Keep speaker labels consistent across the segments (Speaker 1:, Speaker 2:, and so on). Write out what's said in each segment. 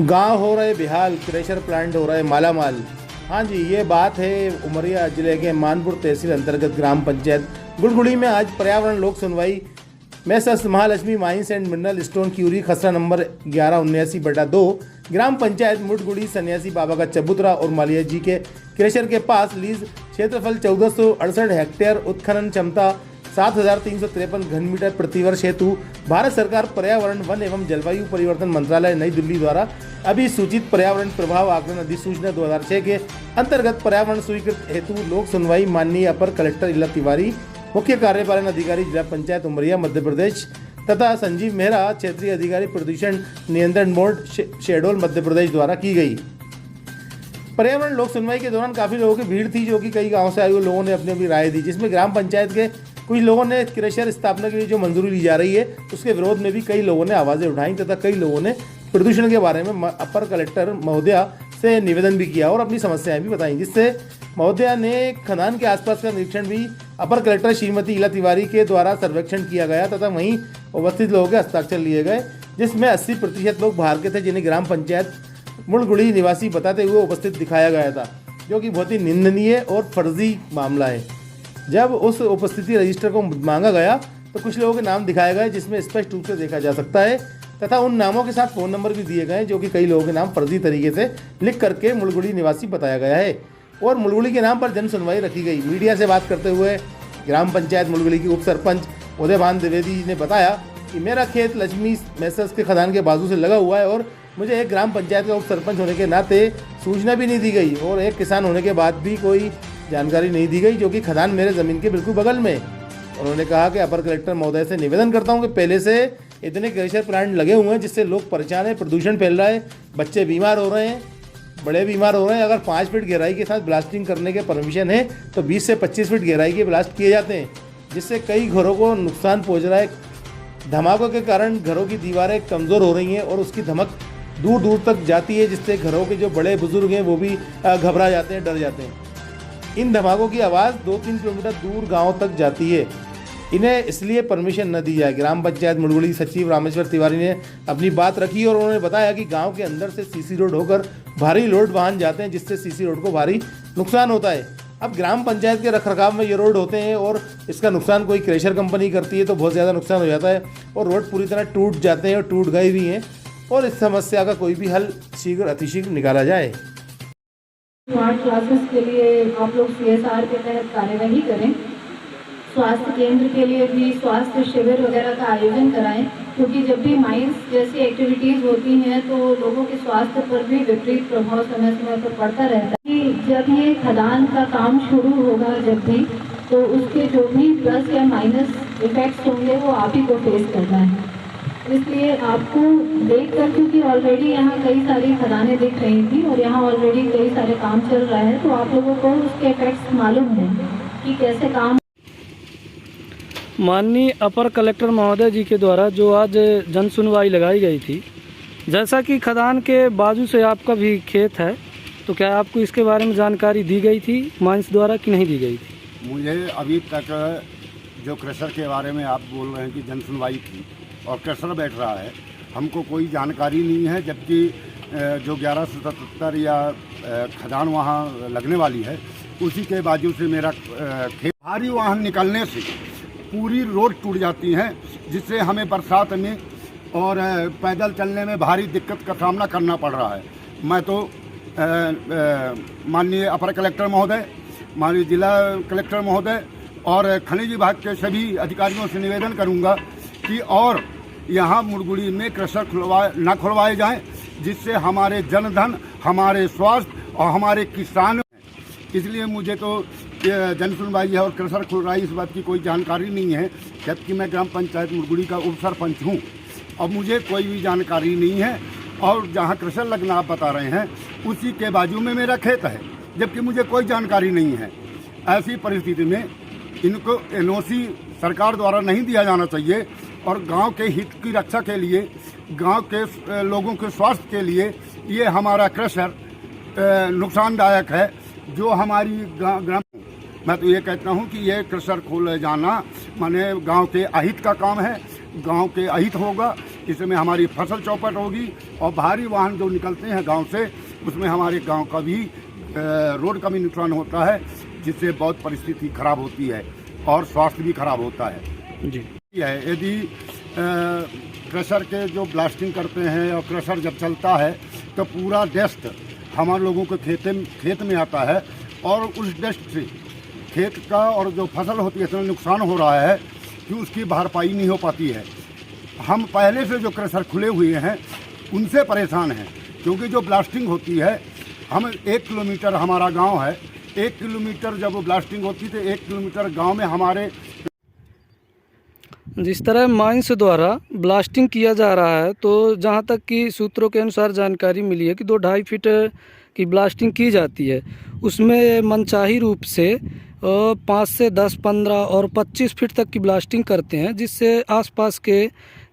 Speaker 1: गांव हो रहे बेहाल, क्रेशर प्लांट हो रहे मालामाल। हाँ जी, ये बात है उमरिया जिले के मानपुर तहसील अंतर्गत ग्राम पंचायत गुड़गुड़ी में आज पर्यावरण लोक सुनवाई में Mahalakshmi mines and mineral stone quarry खसरा नंबर 1179/2 ग्राम पंचायत मुडगुड़ी सन्यासी बाबा का चबूतरा और मालिया जी के क्रेशर के पास लीज क्षेत्रफल 1468 हेक्टेयर, उत्खनन क्षमता 7,353 घन मीटर प्रतिवर्ष हेतु भारत सरकार पर्यावरण, वन एवं जलवायु परिवर्तन मंत्रालय नई दिल्ली द्वारा अभिसूचित पर्यावरण प्रभाव आकलन अधिसूचना 2006 के अंतर्गत पर्यावरण स्वीकृत हेतु लोक सुनवाई माननीय अपर कलेक्टर इला तिवारी, मुख्य कार्यपालन अधिकारी जिला पंचायत उमरिया मध्य प्रदेश तथा संजीव मेहरा, क्षेत्रीय अधिकारी प्रदूषण नियंत्रण बोर्ड शहडोल मध्य प्रदेश द्वारा की गई। पर्यावरण लोक सुनवाई के दौरान काफ़ी लोगों की भीड़ थी, जो कि कई गांव से आए हुए लोगों ने अपनी अपनी राय दी, जिसमें ग्राम पंचायत के कुछ लोगों ने क्रेशर स्थापना के लिए जो मंजूरी ली जा रही है उसके विरोध में भी कई लोगों ने आवाज़ें उठाई तथा कई लोगों ने प्रदूषण के बारे में अपर कलेक्टर महोदया से निवेदन भी किया और अपनी समस्याएं भी बताई, जिससे महोदया ने खदान के आसपास का निरीक्षण भी अपर कलेक्टर श्रीमती इला तिवारी के द्वारा सर्वेक्षण किया गया तथा वहीं उपस्थित लोगों के हस्ताक्षर लिए गए, जिसमें 80% लोग बाहर के थे, जिन्हें ग्राम पंचायत मुड़गुड़ी निवासी बताते हुए उपस्थित दिखाया गया था, जो कि बहुत ही निंदनीय और फर्जी मामला है। जब उस उपस्थिति रजिस्टर को मांगा गया तो कुछ लोगों के नाम दिखाए गए, जिसमें स्पष्ट रूप से देखा जा सकता है तथा उन नामों के साथ फ़ोन नंबर भी दिए गए, जो कि कई लोगों के नाम फर्जी तरीके से लिख करके मुड़गुड़ी निवासी बताया गया है और मुड़गुड़ी के नाम पर जन सुनवाई रखी गई। मीडिया से बात करते हुए ग्राम पंचायत मुड़गुड़ी की उप सरपंच उदयभान द्विवेदी ने बताया कि मेरा खेत लक्ष्मी मैसर्स के खदान के बाजू से लगा हुआ है और मुझे एक ग्राम पंचायत का उप सरपंच होने के नाते सूचना भी नहीं दी गई और एक किसान होने के बाद भी कोई जानकारी नहीं दी गई, जो कि खदान मेरे ज़मीन के बिल्कुल बगल में। उन्होंने कहा कि अपर कलेक्टर महोदय से निवेदन करता हूं कि पहले से इतने क्रेशर प्लांट लगे हुए हैं जिससे लोग परेशान हैं, प्रदूषण फैल रहा है, बच्चे बीमार हो रहे हैं, बड़े बीमार हो रहे हैं। अगर 5 फीट गहराई के साथ ब्लास्टिंग करने के परमिशन है तो 20 से 25 फीट गहराई के ब्लास्ट किए जाते हैं, जिससे कई घरों को नुकसान पहुँच रहा है। धमाकों के कारण घरों की दीवारें कमज़ोर हो रही हैं और उसकी धमक दूर दूर तक जाती है, जिससे घरों के जो बड़े बुजुर्ग हैं वो भी घबरा जाते हैं, डर जाते हैं। इन धमाकों की आवाज़ 2-3 किलोमीटर दूर गांव तक जाती है, इन्हें इसलिए परमिशन न दी जाए। ग्राम पंचायत मुड़गुड़ी सचिव रामेश्वर तिवारी ने अपनी बात रखी और उन्होंने बताया कि गांव के अंदर से सीसी रोड होकर भारी लोड वाहन जाते हैं, जिससे सीसी रोड को भारी नुकसान होता है। अब ग्राम पंचायत के रखरखाव में ये रोड होते हैं और इसका नुकसान कोई क्रेशर कंपनी करती है तो बहुत ज़्यादा नुकसान हो जाता है और रोड पूरी तरह टूट जाते हैं और टूट गए भी हैं, और इस समस्या का कोई भी हल शीघ्र अतिशीघ्र निकाला जाए।
Speaker 2: स्मार्ट क्लासेस के लिए आप लोग CSR के तहत कार्यवाही करें। स्वास्थ्य केंद्र के लिए भी स्वास्थ्य शिविर वगैरह का आयोजन कराएं, क्योंकि जब भी माइंस जैसी एक्टिविटीज़ होती हैं तो लोगों के स्वास्थ्य पर भी विपरीत प्रभाव समय समय पर पड़ता रहता है। कि जब ये खदान का काम शुरू होगा जब भी, तो उसके जो भी प्लस या माइनस इफेक्ट्स होंगे वो आप ही को फेस करना है। इसलिए आपको देख कर, क्योंकि ऑलरेडी यहाँ कई सारी खदानें दिख रही थी और यहाँ ऑलरेडी कई सारे काम चल रहा है, तो आप लोगों को उसके इफेक्ट्स मालूम है कि कैसे काम।
Speaker 3: माननीय अपर कलेक्टर महोदय जी के द्वारा जो आज जन सुनवाई लगाई गई थी, जैसा कि खदान के बाजू से आपका भी खेत है, तो क्या आपको इसके बारे में जानकारी दी गई थी माइंस द्वारा कि नहीं दी गई थी?
Speaker 4: मुझे अभी तक जो क्रेशर के बारे में आप बोल रहे हैं कि जन सुनवाई थी और क्रेशर बैठ रहा है, हमको कोई जानकारी नहीं है, जबकि जो 1177 या खदान वहाँ लगने वाली है उसी के बाजू से मेरा खेत। भारी वाहन निकलने से पूरी रोड टूट जाती हैं, जिससे हमें बरसात में और पैदल चलने में भारी दिक्कत का सामना करना पड़ रहा है। मैं तो माननीय अपर कलेक्टर महोदय, माननीय जिला कलेक्टर महोदय और खनिज विभाग के सभी अधिकारियों से निवेदन करूंगा कि और यहाँ मुड़गुड़ी में क्रेशर खुलवाए जाएं, जिससे हमारे जनधन, हमारे स्वास्थ्य और हमारे किसान। इसलिए मुझे तो जन सुनवाई है और क्रेशर खुल रहा है इस बात की कोई जानकारी नहीं है, जबकि मैं ग्राम पंचायत मुड़गुड़ी का उप सरपंच हूँ और मुझे कोई भी जानकारी नहीं है। और जहाँ क्रेशर लगना आप बता रहे हैं उसी के बाजू में मेरा खेत है, जबकि मुझे कोई जानकारी नहीं है। ऐसी परिस्थिति में इनको NOC सरकार द्वारा नहीं दिया जाना चाहिए और गांव के हित की रक्षा के लिए, गांव के लोगों के स्वास्थ्य के लिए ये हमारा क्रेशर नुकसानदायक है। जो हमारी ग्राम, मैं तो ये कहता हूँ कि ये क्रेशर खोले जाना माने गांव के अहित का काम है, गांव के अहित होगा। इसमें हमारी फसल चौपट होगी और भारी वाहन जो निकलते हैं गांव से उसमें हमारे गांव का भी रोड का भी नुकसान होता है, जिससे बहुत परिस्थिति खराब होती है और स्वास्थ्य भी खराब होता है
Speaker 3: जी।
Speaker 4: यदि क्रशर के जो ब्लास्टिंग करते हैं और क्रशर जब चलता है तो पूरा डस्ट हमारे लोगों के खेत में आता है और उस डस्ट से खेत का और जो फसल होती है इतना नुकसान हो रहा है कि उसकी भरपाई नहीं हो पाती है। हम पहले से जो क्रशर खुले हुए हैं उनसे परेशान हैं, क्योंकि जो ब्लास्टिंग होती है हम 1 किलोमीटर हमारा गांव है, 1 किलोमीटर जब वो ब्लास्टिंग होती तो 1 किलोमीटर गांव में हमारे
Speaker 3: जिस तरह माइंस द्वारा ब्लास्टिंग किया जा रहा है, तो जहां तक कि सूत्रों के अनुसार जानकारी मिली है कि 2-2.5 फीट की ब्लास्टिंग की जाती है, उसमें मनचाही रूप से 5 से 10, 15 और 25 फीट तक की ब्लास्टिंग करते हैं, जिससे आसपास के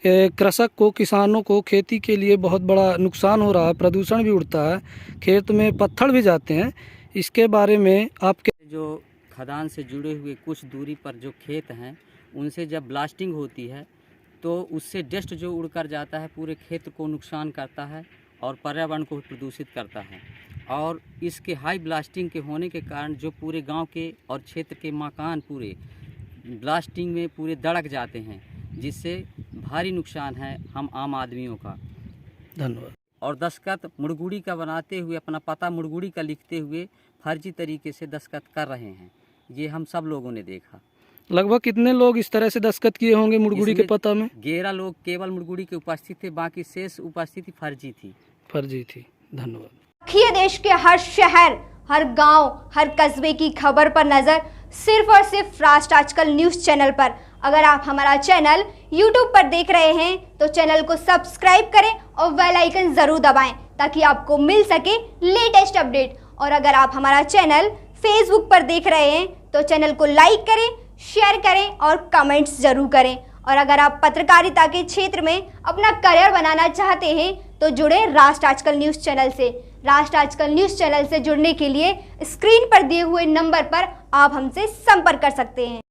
Speaker 3: कृषक को, किसानों को खेती के लिए बहुत बड़ा नुकसान हो रहा है, प्रदूषण भी उड़ता है, खेत में पत्थर भी जाते हैं। इसके बारे में आपके
Speaker 5: जो खदान से जुड़े हुए कुछ दूरी पर जो खेत हैं उनसे जब ब्लास्टिंग होती है तो उससे डस्ट जो उड़कर जाता है पूरे खेत को नुकसान करता है और पर्यावरण को प्रदूषित करता है। और इसके हाई ब्लास्टिंग के होने के कारण जो पूरे गांव के और क्षेत्र के मकान पूरे ब्लास्टिंग में पूरे दड़क जाते हैं, जिससे भारी नुकसान है हम आम आदमियों का।
Speaker 3: धन्यवाद।
Speaker 5: और दस्तखत मुड़गुड़ी का बनाते हुए, अपना पता मुड़गुड़ी का लिखते हुए फर्जी तरीके से दस्तखत कर रहे हैं, ये हम सब लोगों ने देखा।
Speaker 3: लगभग कितने लोग इस तरह से दस्तखत किए होंगे मुड़गुड़ी के पता में?
Speaker 5: 11 लोग केवल मुड़गुड़ी के उपस्थित थे, बाकी शेष उपस्थिति फर्जी थी।
Speaker 3: धन्यवाद।
Speaker 6: रखिए देश के हर शहर, हर गांव, हर कस्बे की खबर पर नजर सिर्फ और सिर्फ राष्ट्र आजकल न्यूज चैनल पर। अगर आप हमारा चैनल YouTube पर देख रहे हैं तो चैनल को सब्सक्राइब करें और बेल आइकन जरूर दबाएं ताकि आपको मिल सके लेटेस्ट अपडेट। और अगर आप हमारा चैनल Facebook पर देख रहे हैं तो चैनल को लाइक करें, शेयर करें और कमेंट्स जरूर करें। और अगर आप पत्रकारिता के क्षेत्र में अपना करियर बनाना चाहते हैं तो जुड़े राष्ट्र आजकल न्यूज़ चैनल से। राष्ट्र आजकल न्यूज़ चैनल से जुड़ने के लिए स्क्रीन पर दिए हुए नंबर पर आप हमसे संपर्क कर सकते हैं।